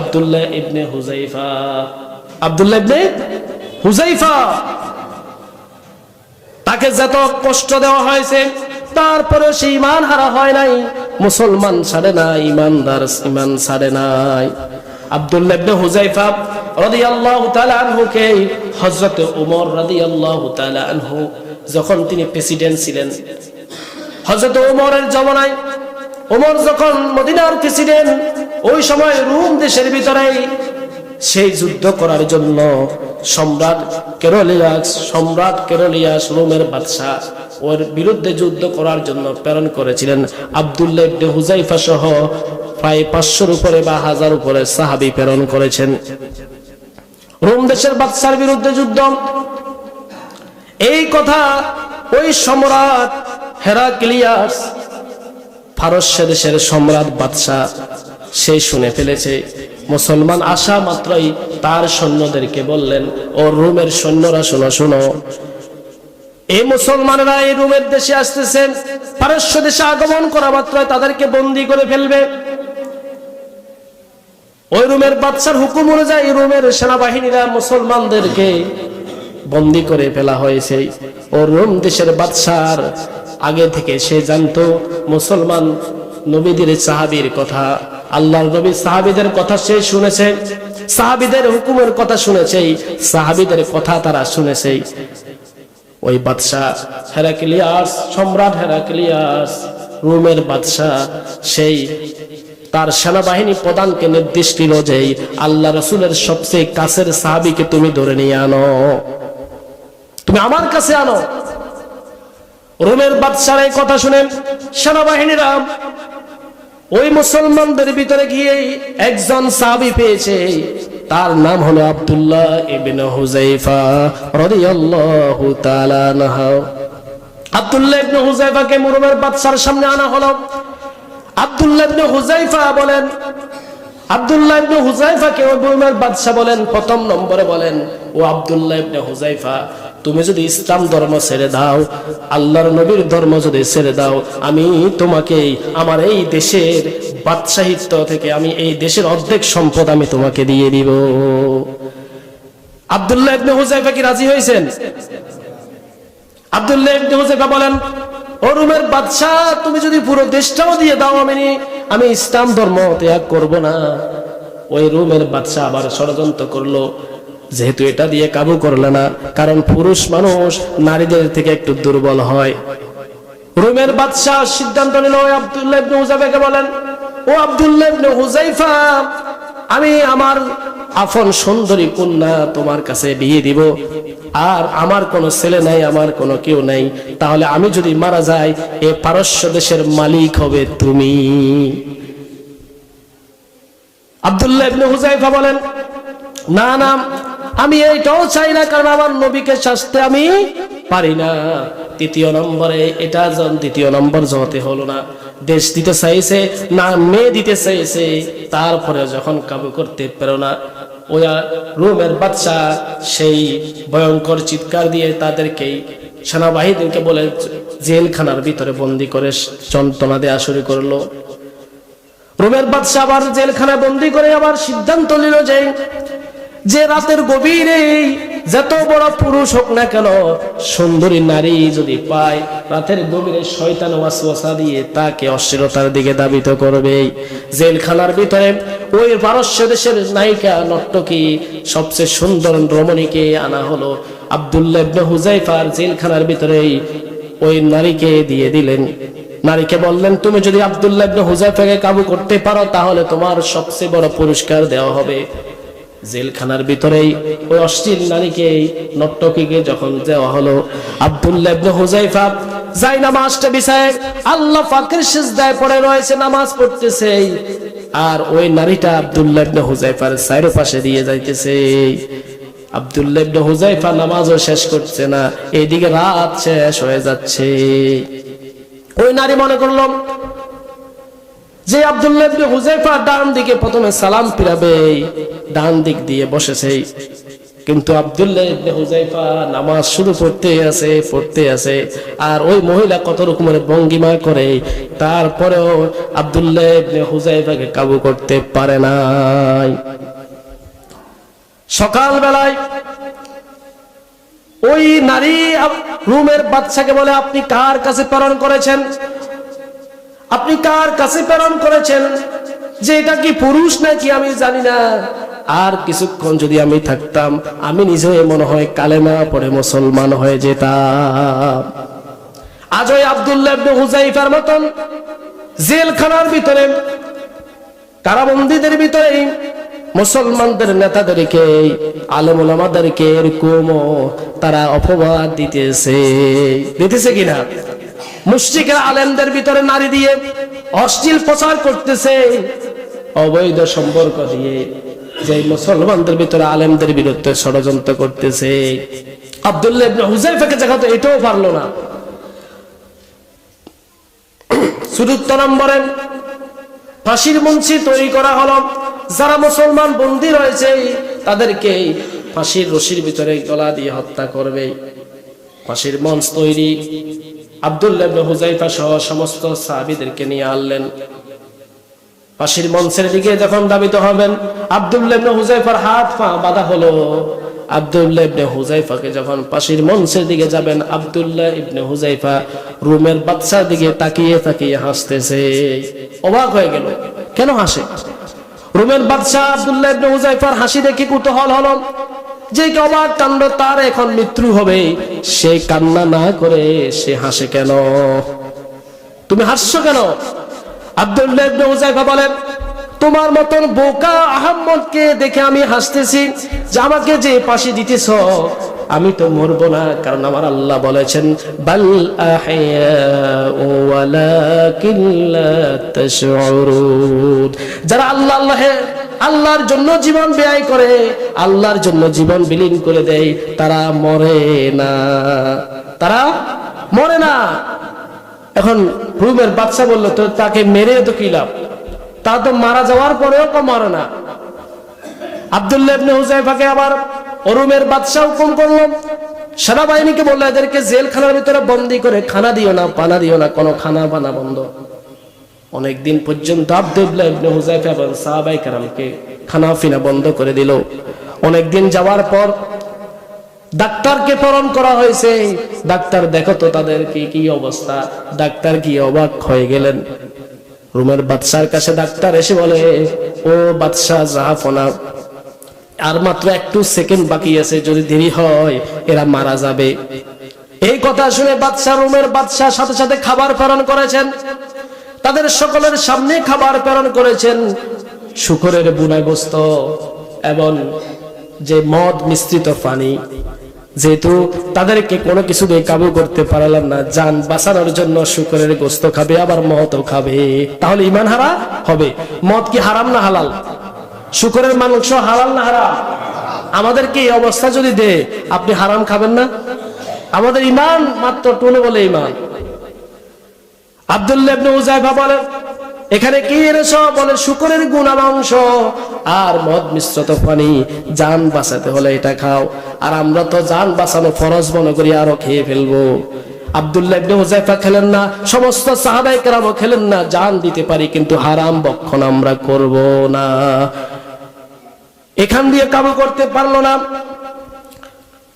আব্দুল্লাহ ইবনে হুযায়ফা। আব্দুল্লাহ ইবনে হুযায়ফা তাকে যত কষ্ট দেওয়া হয়েছে তারপরে সে ঈমান হারা হয় নাই, মুসলমান ছাড়ে নাই, ঈমান ছাড়ে নাই। আব্দুল্লাহ ইবনে হুযায়ফা রাদিয়াল্লাহু তাআলা আনহুকে হযরত ওমর রাদিয়াল্লাহু তাআলা আনহু যখন তিনি প্রেসিডেন্ট ছিলেন, হযরত ওমরের জমানায় ওমর যখন মদিনার প্রেসিডেন্ট, ওই সময় রোম দেশের ভিতরে সেই যুদ্ধ করার জন্য সম্রাট কেরলিয়াস রোমের বাদশা ওর বিরুদ্ধে যুদ্ধ করার জন্য প্রেরণ করেছিলেন আব্দুল্লাহ ইবনে হুযায়ফা সহ প্রায় 500-র উপরে বা 1000 উপরে সাহাবী প্রেরণ করেছেন রোম দেশের বাদশার বিরুদ্ধে যুদ্ধ। এই কথা ওই সম্রাট হেরাক্লিয়াস, ফারস্য দেশের সম্রাট বাদশা, সে শুনে ফেলেছে। মুসলমান আসা মাত্রই তার সৈন্যদেরকে বললেন, ও রোমের সৈন্যরা শোনো শোনো, এই মুসলমানেরা এই রোমের দেশে আসতেছেন, ফারস্য দেশে আগমন করা মাত্রই তাদেরকে বন্দী করে ফেলবে। ওই রোমের বাদশার হুকুম অনুযায়ী রোমের সেনাবাহিনীরা মুসলমানদেরকে বন্দী করে ফেলা হয়েছে। ও রোম দেশের বাদশার আগে থেকে সে জানতো মুসলমান নবীদের সাহাবীর কথা, আল্লাহর নবী সাহাবীদের কথা সে শুনেছে, সাহাবীদের হুকুমের কথা শুনেছে, সাহাবীদের কথা তারা শুনেছে। ওই বাদশা হেরাক্লিয়াস, সম্রাট হেরাক্লিয়াস, রোমের বাদশা, সেই তার সেনাবাহিনী প্রধানকে নির্দেশ দিল যে আল্লাহ রাসূলের সবচেয়ে কাছের সাহাবীকে তুমি ধরে নিয়ে আনো, তুমি আমার কাছে আনো। রোমের বাদশার এই কথা শুনে সেনাবাহিনীরা ওই মুসলমানদের ভিতরে গিয়ে একজন সাহাবী পেয়েছে, তার নাম হলো আব্দুল্লাহ ইবনে হুযায়ফা রাদিয়াল্লাহু তাআলা আনহু। আব্দুল্লাহ ইবনে হুযায়ফাকে রোমের বাদশার সামনে আনা হলো। আব্দুল্লাহ ইবনে হুযায়ফা বলেন, আব্দুল্লাহ ইবনে হুযায়ফাকে রোমের বাদশা বলেন, প্রথম নম্বরে বলেন, ও আব্দুল্লাহ ইবনে হুযায়ফা, তুমি যদি ইসলাম ধর্ম ছেড়ে দাও, আল্লাহর নবীর ধর্ম যদি ছেড়ে দাও, আমি তোমাকে আমার এই দেশের বাদশাহিত্ব থেকে আমি এই দেশের অর্ধেক সম্পদ আমি তোমাকে দিয়ে দিব। আব্দুল্লাহ ইবনে হুযায়ফা কি রাজি হয়েছেন? আব্দুল্লাহ ইবনে হুযায়ফা বলেন, ও রোমের বাদশা, তুমি যদি পুরো দেশটাও দিয়ে দাও, আমি ইসলাম ধর্ম ত্যাগ করব না। ওই রোমের বাদশা আবার ষড়যন্ত্র করলো, যেহেতু এটা দিয়ে কাবু করলে না, কারণ পুরুষ মানুষ নারীদের থেকে একটু দুর্বল হয়। রোমের বাদশা সিদ্ধান্ত নিল, আব্দুল্লাহ ইবনে হুযায়ফাকে বলেন, ও আব্দুল্লাহ ইবনে হুযায়ফা, আমি আমার আপন সুন্দরী কন্যা তোমার কাছে বিয়ে দিব, আর আমার কোনো ছেলে নাই, আমার কোনো কেউ নাই, তাহলে আমি যদি মারা যাই এই পারস্য দেশের মালিক হবে তুমি। আব্দুল্লাহ ইবনে হুযায়ফা বলেন, না না, আমি এইটাও চাই না, কারণ আমার নবীকে শাস্তে আমি পারি না। দ্বিতীয় নম্বর জতে হলো না, দেশ দিতে চাইছে না মেয়ে দিতে চাইছে, তারপরে যখন কাবু করতে পারো না, ওই রোমের বাদশা সেই ভয়ঙ্কর চিৎকার দিয়ে তাদেরকে সেনাবাহিনীকে বলে জেলখানার ভিতরে বন্দী করে যন্ত্রণা দেয়া শুরু করলো। রোমের বাদশা আবার জেলখানায় বন্দী করে আবার সিদ্ধান্ত নিল যে রাতের গভীরে যত বড় পুরুষ হোক না কেন, সুন্দরী নারী যদি পায়, রাতের গভীরে শয়তান ওয়াসওয়াসা দিয়ে তাকে অশ্লীলতার দিকে ধাবিত করবে। জেলখানার ভিতরে ওই পারস্য দেশের নায়িকা নর্তকী সবচেয়ে সুন্দর রমণীকে আনা হলো। আব্দুল্লাহ ইবনে হুযায়ফার জেলখানার ভিতরে ওই নারীকে দিয়ে দিলেন। নারীকে বললেন, তুমি যদি আব্দুল্লাহ ইবনে হুযায়ফাকে কাবু করতে পারো, তাহলে তোমার সবচেয়ে বড় পুরস্কার দেওয়া হবে। জেলখানার ভিতরেই ওই অশ্লীল নারীকে নর্তকীকে যখন দেওয়া হলো, আব্দুল্লাহ ইবনে হুযায়ফা যাই নামাজটা বিছায় আল্লাহ পাকের সিজদায় পড়ে রয়েছে, নামাজ পড়তেছে, আর ওই নারীটা আব্দুল্লাহ ইবনে হুযায়ফার চারপাশে দিয়ে যাইতেছে। আব্দুল্লাহ ইবনে হুযায়ফা নামাজও শেষ করছে না, এইদিকে রাত শেষ হয়ে যাচ্ছে। ওই নারী মনে করলাম যে আব্দুল্লাহ ইবনে হুযায়ফা ডান দিকে প্রথমে সালাম ফিরাবে, ডান দিক দিয়ে বসেছে। কিন্তু আব্দুল্লাহ ইবনে হুযায়ফা নামাজ শুরু পড়তে আছে আর ওই মহিলা কত রকমের ভঙ্গিমা করে, তারপরেও আব্দুল্লাহ ইবনে হুযায়ফাকে কাবু করতে পারে নাই। সকাল বেলায় ওই নারী রুমের বাদশাকে বলে, আপনি কার কাছে প্রেরণ করেছেন? আপনি কার কাছে প্রেরণ করেছেন? যে এটা কি পুরুষ নাকি আমি জানি না, আর কিছুক্ষণ যদি আমি থাকতাম আমি নিজে মনে হয় কালেমা পড়ে মুসলমান হয়ে যেতাম। আজ ওই আব্দুল্লাহ ইবনে হুযায়ফার মতন জেলখানার ভিতরে কারাবন্দীদের ভিতরে মুসলমানদের নেতাদেরকে, আলেম ওলামাদেরকে এরকম তারা অপবাদ দিতেছে কিনা? মুশরিকের আলেমদের ভিতরে নারী দিয়ে অশ্লীল প্রচার করতেছে, অবৈধ সম্পর্ক দিয়ে যে মুসলমানদের ভিতরে আলেমদের বিরুদ্ধে ষড়যন্ত্র করতেছে। আব্দুল্লাহ ইবনে হুযায়ফাকে জাগাতে এটাও পারলো না। ৪ নম্বরে ফাঁসির মঞ্চে তৈরি করা হলো। যারা মুসলমান বন্দী রয়েছে তাদেরকে ফাঁসির রশির ভিতরে গলা দিয়ে হত্যা করবে। ফাঁসির মঞ্চ তৈরি। আব্দুল্লাহ ইবনে হুযায়ফা সহ সমস্ত সাহাবীদেরকে নিয়ে আনলেন। ফাঁসির মঞ্চের দিকে যখন ধাবিত হবেন, আব্দুল্লাহ ইবনে হুযায়ফার হাত পা বাঁধা হলো। আব্দুল্লাহ ইবনে হুযায়ফাকে যখন ফাঁসির মঞ্চের দিকে যাবেন, আব্দুল্লাহ ইবনে হুযায়ফা রুমের বাদশার দিকে তাকিয়ে হাসতেছে। অবাক হয়ে গেল, কেন হাসে? রুমের বাদশা আব্দুল্লাহ ইবনে হুযায়ফার হাসি দেখে কুতূহল হলো, যে অবাক কাণ্ড, তার এখন মৃত্যু হবে, সে কান্না না করে সে হাসে কেন? তুমি হাসছো কেন? আব্দুল্লাহ ইবনে হুযায়ফা বলেন, তোমার মতন বোকা আহম্মদকে দেখে আমি হাসতেছি যে আমাকে যে ফাঁসি দিতেছ, আমি তো মরবো না, কারণ আমার আল্লাহ বলেছেন বাল আহইয়াউ ওয়ালাকিন লা তাশউরুন। যারা আল্লাহর জন্য জীবন ব্যয় করে, আল্লাহর জন্য জীবন বিলীন করে দেয়, তারা মরে না। এখন রুমের বাদশা বলল, তো তাকে মেরে তো কি লাভ? তা তো মারা যাওয়ার পরেও তো মরে না। আব্দুল্লাহ ইবনে হুযায়ফাকে আবার রুমের বাদশা হুকুম করলো, সেনাবাহিনীকে বললো এদেরকে জেলখানার ভিতরে বন্দী করে খানা দিও না, পানা দিও না, কোনো খানা পানা বন্ধ। অনেকদিন পর্যন্ত আব্দুল্লাহ ইবনে হুযায়ফা এবং সাহাবায়ে কেরামকে খানা পিনা বন্ধ করে দিল। অনেকদিন যাওয়ার পর ডাক্তারকে প্রেরণ করা হয়েছে। ডাক্তার দেখো তো তাদের কি অবস্থা। ডাক্তার কি অবাক হয়ে গেলেন। রুমের বাদশার কাছে ডাক্তার এসে বলে, ও বাদশা জাহাপনা, আর মাত্র একটু সেকেন্ড বাকি আছে, যদি দেরি হয় এরা মারা যাবে। এই কথা শুনে রুমের বাদশা সাথে সাথে খাবার প্রেরণ করেছেন। তাদের সকলের সামনে খাবার প্রেরণ করেছেন, শুকরের বুনা গোশত এবং যে মদ মিশ্রিত পানি। যেহেতু তাদেরকে কোনো কিছু দিয়ে কাবু করতে পারলাম না, জান বাঁচানোর জন্য শুকরের গোশত খাবে, আবার মদও খাবে, তাহলে ঈমান হারা হবে। মদ কি হারাম না হালাল? শুকরের মাংস হালাল না হারাম? আমাদেরকে এই অবস্থা যদি দে, আপনি হারাম খাবেন না? আমাদের ঈমান মাত্র টুনে বলে ঈমান। আব্দুল্লাহ ইবনে হুযায়ফা বলেন, এখানে কি এনেছো? বলে শুকরের গুনা মাংস আর মদ মিশ্রিত পানি। জান বাঁচাতে হলে এটা খাও। আর আমরা তো জান বাঁচানো ফরজ মনে করি, আরো খেয়ে ফেলবো। আব্দুল্লাহ ইবনে হুযায়ফা খেলেন না, সমস্ত সাহাবায়ে কেরামও খেলেন না। জান দিতে পারি কিন্তু হারাম ভক্ষণ আমরা করব না। এখান দিয়ে কাবু করতে পারলো না।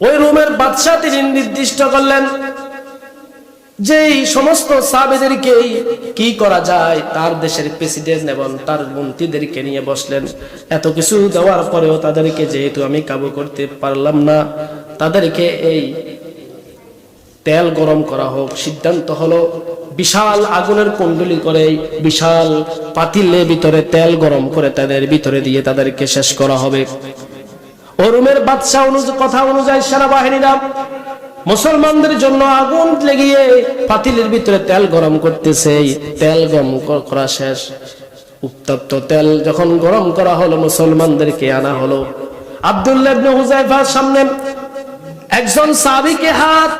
ওই রুমের বাদশা তিনি নির্দিষ্ট করলেন যে সমস্ত সাহাবীদেরকে কি করা যায়। তার দেশের প্রেসিডেন্ট এবং তার মন্ত্রীদেরকে নিয়ে বসলেন। এত কিছু দেওয়ার পরেও তাদেরকে যেহেতু আমি কাবু করতে পারলাম না, তাদেরকে এই তেল গরম করা হোক। সিদ্ধান্ত হলো, বিশাল আগুনের কুণ্ডলী করে বিশাল পাতিলের ভিতরে তেল গরম করে তাদের ভিতরে দিয়ে তাদেরকে শেষ করা হবে। ও রুমের বাদশা কথা অনুযায়ী সেনাবাহিনীরা মুসলমানদের জন্য আগুন লেগিয়ে পাতিলের ভিতরে তেল গরম করতেছে। তেল গরম করা শেষ। উত্তপ্ত তেল যখন গরম করা হলো, মুসলমানদেরকে আনা হলো। আব্দুল্লাহ ইবনে হুযায়ফার সামনে একজন সাহাবীকে হাত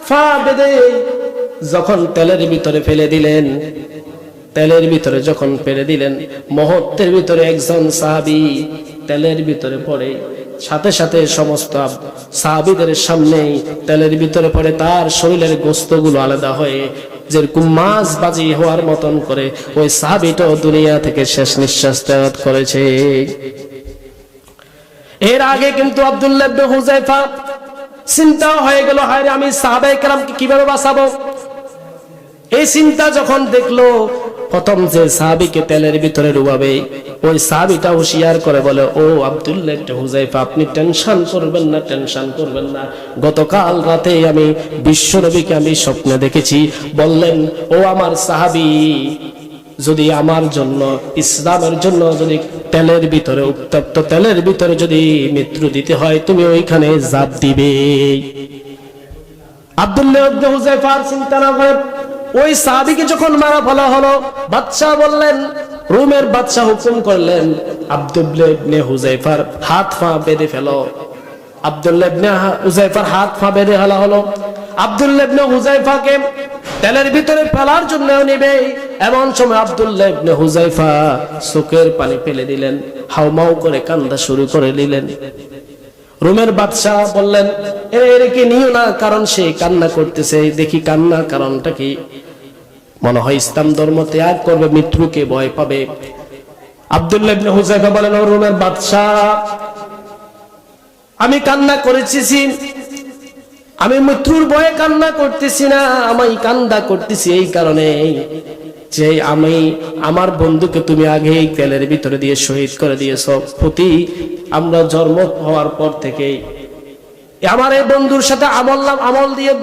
পা বেঁধে যখন তেলের ভিতরে ফেলে দিলেন, তেলের ভিতরে যখন ফেলে দিলেন, মুহূর্তের ভিতরে একজন সাহাবী তেলের ভিতরে পড়ে সাথে সাথে সমস্ত সাহাবীদের সামনেই তেলের ভিতরে পড়ে তার শরীরের গোশতগুলো আলাদা হয়ে যেরকম মাছ বাজি হওয়ার মতন করে ওই সাহাবীটাও দুনিয়া থেকে শেষ নিঃশ্বাস ত্যাগ করেছে। এর আগে কিন্তু আব্দুল্লাহ ইবনে হুযায়ফা চিন্তা হয়ে গেল, হায় রে, আমি সাহাবায়ে কেরামকে কিভাবে বাঁচাবো। এই চিন্তা যখন দেখলো, প্রথম যে সাহাবীকে তেলের ভিতরে ডুবাবে ওই সাহাবীটা হুঁশিয়ার করে বলে, ও আব্দুল্লাহ ইবনে হুযায়ফা, আপনি টেনশন করবেন না, টেনশন করবেন না। গতকাল রাতে আমি বিশ্বনবীকে আমি স্বপ্নে দেখেছি, বললেন, ও আমার সাহাবী, যদি আমার জন্য, ইসলামের জন্য যদি তেলের ভিতরে, উত্তপ্ত তেলের ভিতরে যদি মৃত্যু দিতে হয়, তুমি ওইখানে ঝাঁপ দিবে। আব্দুল্লাহ ইবনে হুযায়ফার চিন্তা না করে ওই সাহাবীকে যখন মারা ফেলা হলো, বাদশা বললেন, রোমের বাদশা হুকুম করলেন, আব্দুল্লাহ ইবনে হুযায়ফার হাত পা বেঁধে ফেলো। আব্দুল্লাহ ইবনে হুযায়ফার হাত পা বেঁধে ফেলা হলো। আব্দুল্লাহ ইবনে হুযায়ফাকে তেলের ভিতরে ফেলার জন্য নেবে, এমন সময় আব্দুল্লাহ ইবনে হুযায়ফা চোখের পানি ফেলে দিলেন, হাউমাউ করে কান্না শুরু করে দিলেন। রোমের বাদশা বললেন, এরকে নিও না, কারণ সে কান্না করতেছে, দেখি কান্নার কারণটা কি, মনে হয় ইসলাম ধর্ম ত্যাগ করবে, মৃত্যুকে ভয় পাবে। আব্দুল্লাহ ইবনে হুযায়ফা বলেন, ও রোমের বাদশা, আমি কান্না করেছি, আমি মৃত্যুর ভয়ে কান্না করতেছি না, আমি কান্না করতেছি এই কারণে যে আমি আমার বন্ধুকে তুমি আগেই তেলের ভিতরে দিয়ে শহীদ করে দিয়েছো। প্রতি আমরা জন্ম হওয়ার পর থেকে আমার এই বন্ধুর সাথে আমল দিয়ে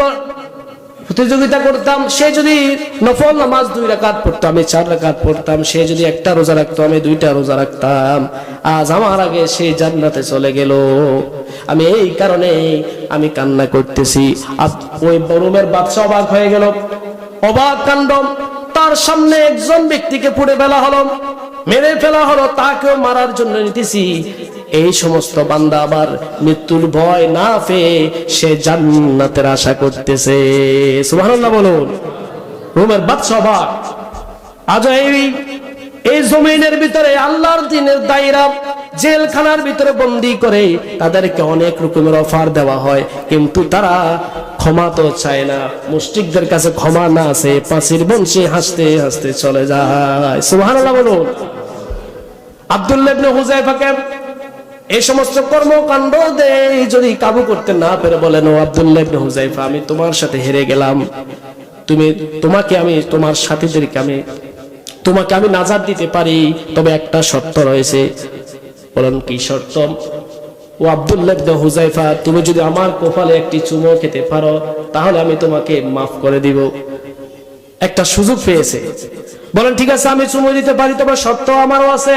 প্রতিযোগিতা করতাম। সে যদি নফল নামাজ 2 রাকাত পড়তো, আমি 4 রাকাত পড়তাম। সে যদি একটা রোজা রাখতো, আমি 2টা রোজা রাখতাম। আজ আমার আগে সে জান্নাতে চলে গেল, আমি এই কারণে আমি কান্না করতেছি। ওই রোমের বাদশা অবাক হয়ে গেল, অবাক কাণ্ড। তার সামনে একজন ব্যক্তিকে পুড়ে ফেলা হলো, মেরে ফেলা হলো, তাকেও মারার জন্য নিতেছি। এই সমস্ত বান্দা আবার মৃত্যুর ভয় না পেয়ে সে জান্নাতের আশা করতেছে। সুবহানাল্লাহ বলুন। রোমের বাদশা অবাক। আজ এই জমিনের ভিতরে আল্লাহর দ্বীনের দায়রা জেলখানার ভিতরে বন্দী করে তাদেরকে অনেক রকমের অফার দেওয়া হয়, কিন্তু তারা ক্ষমা তো চায় না। মুশরিকদের কাছে ক্ষমা না আছে, পাঁচির বংশী হাসতে হাসতে চলে যায়। সুবহানাল্লাহ বলুন। আব্দুল্লাহ ইবনে হুযায়ফাকে এই সমস্ত কর্মকাণ্ড দেই যদি কাবু করতে না পেরে বলেন, ও আব্দুল্লাহ ইবনে হুযায়ফা, আমি তোমার সাথে হেরে গেলাম, তোমাকে আমি তোমার সাথীদেরকে তোমাকে আমি নাজাত দিতে পারি, তবে একটা শর্ত রয়েছে। বলেন, কি শর্ত? ও আব্দুল্লাহ ইবনে হুযায়ফা, তুমি যদি আমার কপালে একটি চুমো খেতে পারো, তাহলে আমি তোমাকে মাফ করে দিব। একটা সুযোগ পেয়েছে। বলেন, ঠিক আছে, আমি চুমো দিতে পারি, তবে শর্ত আমারও আছে।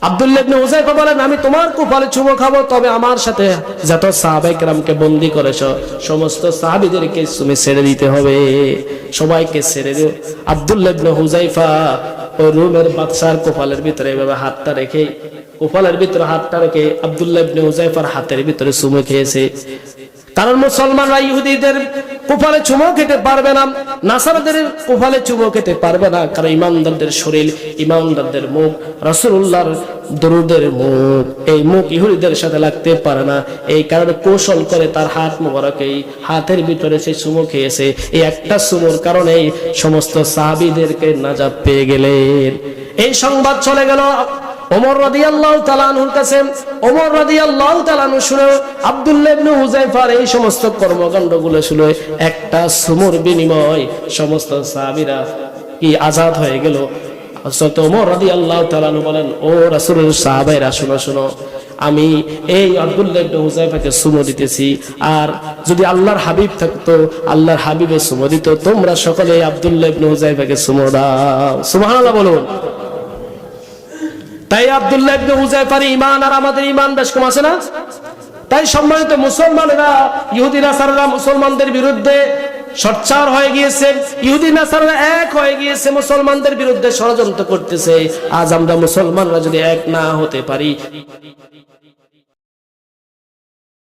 আব্দুল্লাহ ইবনে হুযায়ফা বলেন, আমি তোমার কপালে চুমো খাবো, তবে আমার সাথে যত সাহাবায়ে কেরামকে বন্দী করেছো সমস্ত সাহাবীদেরকে তুমি ছেড়ে দিতে হবে, সবাইকে ছেড়ে দিও। আব্দুল্লাহ ইবনে হুযায়ফা ওই রোমের বাদশার কপালের ভিতরে এভাবে হাতটা রেখে, কপালের ভিতরে হাতটা রেখে আব্দুল্লাহ ইবনে হুযায়ফার হাতের ভিতরে চুমো খেয়েছে। কারণ মুসলমানরা ইহুদিদের কপালে চুমো খেতে পারবে না, নাসারাদের কপালে চুমো খেতে পারবে না, কারণ ইমানদারদের শরীর, ইমানদারদের মুখ, রাসূলুল্লাহর দরুদের মুখ, এই মুখ ইহুদিদের সাথে লাগতে পারে না। এই কারণে কৌশল করে তার হাত মোবারক এই হাতের ভিতরে সে চুমো খেয়েছে। এই একটা চুমোর কারণে সমস্ত সাহাবীদেরকে নাজাত পেয়ে গেলেন। এই সংবাদ চলে গেল ওমর রাদিয়াল্লাহু তাআলা আনহুর কাছে। ওমর রাদিয়াল্লাহু তাআলা আনহু শুনে আব্দুল্লাহ ইবনে হুযায়ফার এই সমস্ত কর্মকাণ্ডগুলো শুনে একটা সুমুর বিনিময় সমস্ত সাহাবীরা কি আজাদ হয়ে গেল। হযরত ওমর রাদিয়াল্লাহু তাআলা আনহু বলেন, ও রাসূলুল্লাহ, সাহাবায়েরা শুনো, আমি এই আব্দুল্লাহ ইবনে হুযায়ফাকে সুমো দিতেছি, আর যদি আল্লাহর হাবিব থাকতো, আল্লাহর হাবিবে সুমো দিত, তোমরা সকলে আব্দুল্লাহ ইবনে হুযায়ফাকে সুমো দাও। সুবহানাল্লাহ বলুন। তাই আব্দুল্লাহ ইবনে হুযায়ফার ঈমান আর আমাদের ঈমান বেশ কম আছে না? তাই সম্মানিত মুসলমানেরা, ইহুদি নাসারারা মুসলমানদের বিরুদ্ধে সোচ্চার হয়ে গিয়েছে, ইহুদি নাসারারা এক হয়ে গিয়েছে, মুসলমানদের বিরুদ্ধে ষড়যন্ত্র করতেছে। আজ আমরা মুসলমানরা যদি এক না হতে পারি,